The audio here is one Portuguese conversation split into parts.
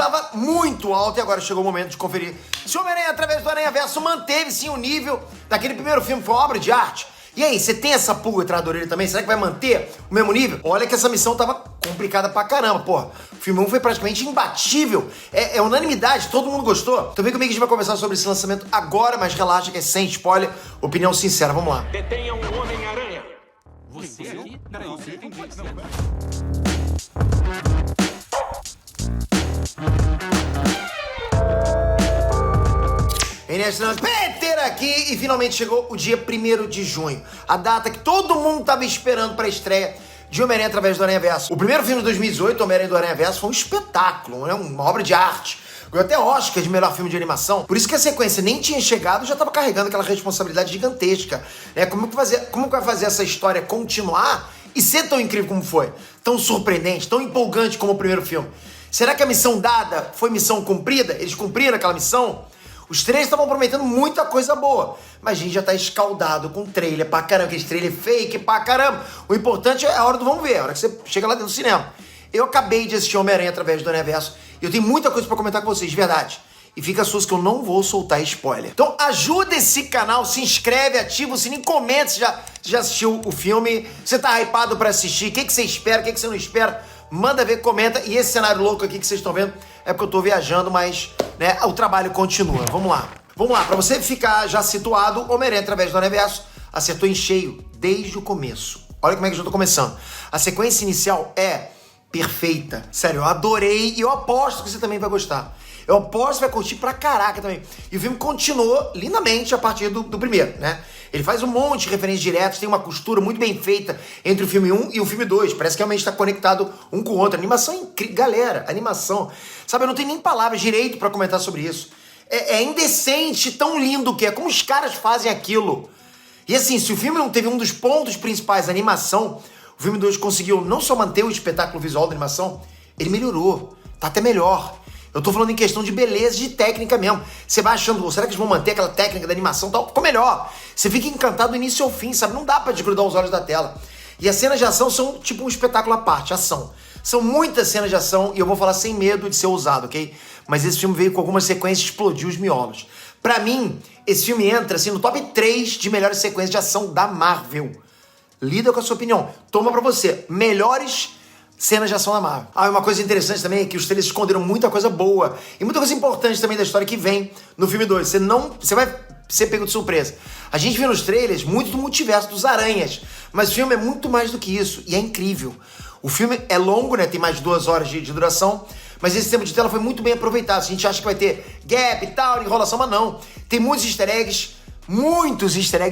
tava muito alto e agora chegou o momento de conferir se o Homem-Aranha através do Aranhaverso manteve sim o nível daquele primeiro filme, foi uma obra de arte. E aí, você tem essa pulga atrás da orelha também? Será que vai manter o mesmo nível? Olha que essa missão tava complicada pra caramba, porra. O filme 1 foi praticamente imbatível. É unanimidade, todo mundo gostou. Então vem comigo que a gente vai conversar sobre esse lançamento agora, mas relaxa que é sem spoiler, opinião sincera, vamos lá. Detenham o Homem-Aranha. Você aqui? Peraí, não pode ser. Peter aqui e finalmente chegou o dia 1º de junho, a data que todo mundo tava esperando para a estreia de Homem-Aranha através do Aranhaverso. O primeiro filme de 2018, Homem-Aranha do Aranhaverso, foi um espetáculo, né? Uma obra de arte. Ganhou até Oscar de melhor filme de animação. Por isso que a sequência nem tinha chegado, já tava carregando aquela responsabilidade gigantesca. Né? Como que vai fazer essa história continuar e ser tão incrível como foi? Tão surpreendente, tão empolgante como o primeiro filme? Será que a missão dada foi missão cumprida? Eles cumpriram aquela missão? Os trailers estavam prometendo muita coisa boa, mas a gente já tá escaldado com trailer pra caramba, aquele trailer fake pra caramba. O importante é a hora do vamos ver, a hora que você chega lá dentro do cinema. Eu acabei de assistir Homem-Aranha através do Aranhaverso e eu tenho muita coisa pra comentar com vocês, de verdade. E fica suas que eu não vou soltar spoiler. Então ajuda esse canal, se inscreve, ativa o sininho, comenta se já assistiu o filme, você tá hypado pra assistir, o que você espera, o que você não espera. Manda ver, comenta. E esse cenário louco aqui que vocês estão vendo é porque eu tô viajando, mas né, o trabalho continua. Vamos lá. Vamos lá, pra você ficar já situado, Homem-Aranha através do Aranhaverso acertou em cheio desde o começo. Olha como é que eu já tô começando. A sequência inicial é perfeita. Sério, eu adorei e eu aposto que você também vai gostar. Eu aposto que vai curtir pra caraca também. E o filme continuou lindamente a partir do primeiro, né? Ele faz um monte de referências diretas, tem uma costura muito bem feita entre o filme 1 e o filme 2. Parece que realmente tá conectado um com o outro. A animação é incrível. Galera, animação. Sabe, eu não tenho nem palavras direito pra comentar sobre isso. É indecente, tão lindo que é. Como os caras fazem aquilo. E assim, se o filme não teve um dos pontos principais, a animação, o filme 2 conseguiu não só manter o espetáculo visual da animação, ele melhorou. Tá até melhor. Eu tô falando em questão de beleza, de técnica mesmo. Você vai achando, será que eles vão manter aquela técnica da animação e tal? Ficou melhor. Você fica encantado do início ao fim, sabe? Não dá pra desgrudar os olhos da tela. E as cenas de ação são tipo um espetáculo à parte, ação. São muitas cenas de ação e eu vou falar sem medo de ser ousado, ok? Mas esse filme veio com algumas sequências e explodiu os miolos. Pra mim, esse filme entra assim no top 3 de melhores sequências de ação da Marvel. Lida com a sua opinião. Toma pra você. Melhores cenas de ação da Marvel. Ah, e uma coisa interessante também é que os trailers esconderam muita coisa boa e muita coisa importante também da história que vem no filme 2. Você vai ser pego de surpresa. A gente vê nos trailers muito do multiverso dos aranhas, mas o filme é muito mais do que isso e é incrível. O filme é longo, né? Tem mais de 2 horas de duração, mas esse tempo de tela foi muito bem aproveitado. A gente acha que vai ter gap e tal, enrolação, mas não. Tem muitos easter eggs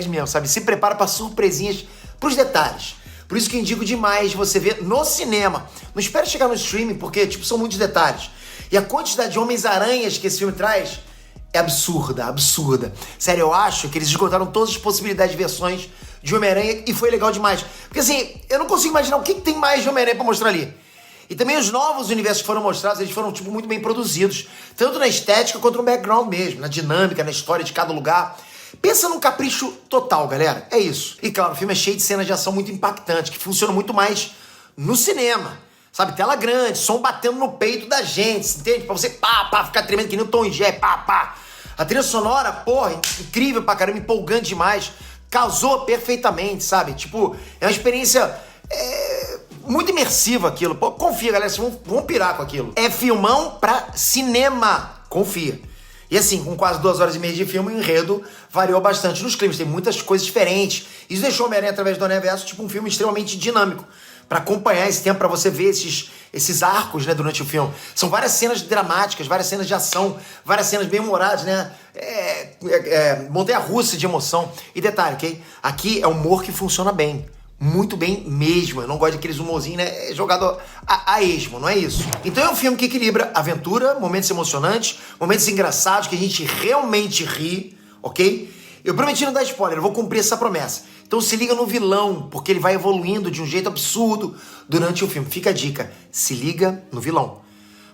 mesmo, sabe? Se prepara para surpresinhas, pros detalhes. Por isso que eu indico demais você ver no cinema. Não espere chegar no streaming, porque tipo, são muitos detalhes. E a quantidade de Homens-Aranhas que esse filme traz é absurda, absurda. Sério, eu acho que eles esgotaram todas as possibilidades de versões de Homem-Aranha e foi legal demais. Porque assim, eu não consigo imaginar o que tem mais de Homem-Aranha pra mostrar ali. E também os novos universos que foram mostrados, eles foram tipo, muito bem produzidos. Tanto na estética quanto no background mesmo, na dinâmica, na história de cada lugar. Pensa num capricho total, galera. É isso. E claro, o filme é cheio de cenas de ação muito impactantes, que funcionam muito mais no cinema. Sabe, tela grande, som batendo no peito da gente, entende? Pra você, ficar tremendo que nem o Tom e Jerry, A trilha sonora, porra, incrível pra caramba, empolgante demais. Casou perfeitamente, sabe? Tipo, é uma experiência muito imersiva aquilo. Pô, confia, galera, vocês vão pirar com aquilo. É filmão pra cinema, confia. E assim, com quase 2 horas e meia de filme, o enredo variou bastante nos climas, tem muitas coisas diferentes. Isso deixou Homem-Aranha através do Aranhaverso tipo um filme extremamente dinâmico, pra acompanhar esse tempo, pra você ver esses arcos, né, durante o filme. São várias cenas dramáticas, várias cenas de ação, várias cenas bem humoradas, né, montanha-russa de emoção. E detalhe, ok? Aqui é humor que funciona bem. Muito bem mesmo. Eu não gosto daqueles humorzinhos, né? Jogado a esmo, não é isso? Então é um filme que equilibra aventura, momentos emocionantes, momentos engraçados, que a gente realmente ri, ok? Eu prometi não dar spoiler, eu vou cumprir essa promessa. Então se liga no vilão, porque ele vai evoluindo de um jeito absurdo durante o filme. Fica a dica, se liga no vilão.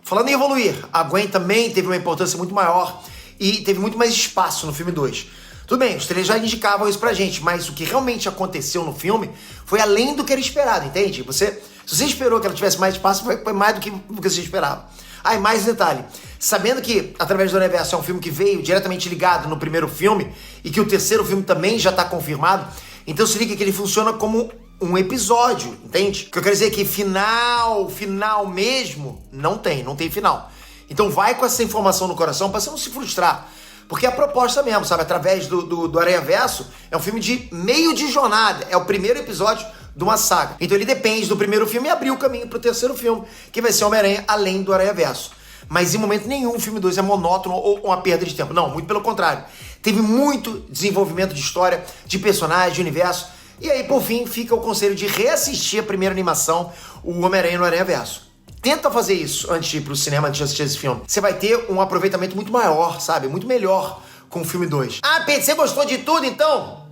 Falando em evoluir, a Gwen também teve uma importância muito maior e teve muito mais espaço no filme 2. Tudo bem, os trailers já indicavam isso pra gente, mas o que realmente aconteceu no filme foi além do que era esperado, entende? Se você esperou que ela tivesse mais espaço, foi mais do que você esperava. Ah, e mais detalhe. Sabendo que Através do Aranha Verso é um filme que veio diretamente ligado no primeiro filme e que o terceiro filme também já tá confirmado, então se liga que ele funciona como um episódio, entende? O que eu quero dizer é que final mesmo, não tem final. Então vai com essa informação no coração pra você não se frustrar. Porque é a proposta mesmo, sabe? Através do Aranha Verso é um filme de meio de jornada. É o primeiro episódio de uma saga. Então ele depende do primeiro filme e abrir o caminho pro terceiro filme, que vai ser Homem-Aranha além do Aranha Verso. Mas em momento nenhum o filme 2 é monótono ou uma perda de tempo. Não, muito pelo contrário. Teve muito desenvolvimento de história, de personagem, de universo. E aí, por fim, fica o conselho de reassistir a primeira animação, o Homem-Aranha no Aranha Verso. Tenta fazer isso antes de ir pro cinema, antes de assistir esse filme. Você vai ter um aproveitamento muito maior, sabe? Muito melhor com o filme 2. Ah, Pedro, você gostou de tudo, então?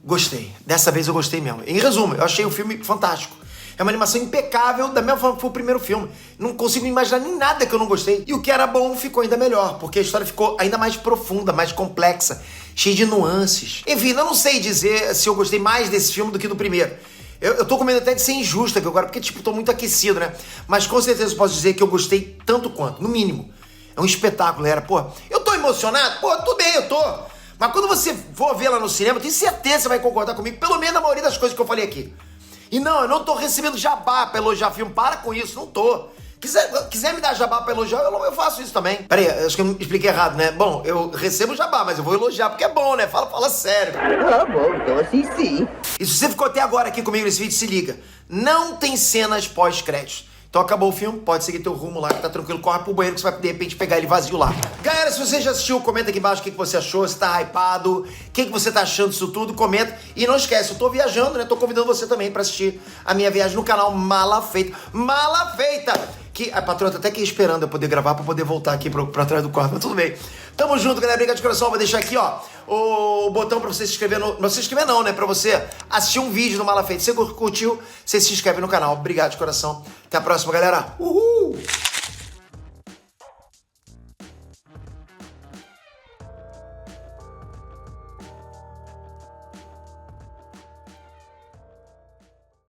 Gostei. Dessa vez eu gostei mesmo. Em resumo, eu achei o filme fantástico. É uma animação impecável, da mesma forma que foi o primeiro filme. Não consigo imaginar nem nada que eu não gostei. E o que era bom ficou ainda melhor, porque a história ficou ainda mais profunda, mais complexa, cheia de nuances. Enfim, eu não sei dizer se eu gostei mais desse filme do que do primeiro. Eu tô com medo até de ser injusto aqui agora, porque, tipo, tô muito aquecido, né? Mas com certeza eu posso dizer que eu gostei tanto quanto, no mínimo. É um espetáculo, galera. Pô, eu tô emocionado? Pô, tudo bem, eu tô. Mas quando você for ver lá no cinema, eu tenho certeza que você vai concordar comigo, pelo menos na maioria das coisas que eu falei aqui. E não, eu não tô recebendo jabá pra elogiar filme. Para com isso, não tô. Quiser me dar jabá pra elogiar, eu faço isso também. Peraí, acho que eu me expliquei errado, né? Bom, eu recebo jabá, mas eu vou elogiar porque é bom, né? Fala sério. Ah, bom, então assim sim. E se você ficou até agora aqui comigo nesse vídeo, se liga. Não tem cenas pós-créditos. Então acabou o filme, pode seguir teu rumo lá, que tá tranquilo. Corre pro banheiro que você vai, de repente, pegar ele vazio lá. Galera, se você já assistiu, comenta aqui embaixo o que você achou, se tá hypado, o que você tá achando disso tudo, comenta. E não esquece, eu tô viajando, né? Tô convidando você também pra assistir a minha viagem no canal Mala Feita. Mala Feita! Que a patroa tá até aqui esperando eu poder gravar pra poder voltar aqui pra trás do quarto, mas tudo bem. Tamo junto, galera. Obrigado de coração. Vou deixar aqui, ó, o botão pra você se inscrever no... Não se inscrever não, né? Pra você assistir um vídeo do Mala Feita. Se você curtiu, você se inscreve no canal. Obrigado de coração. Até a próxima, galera. Uhul!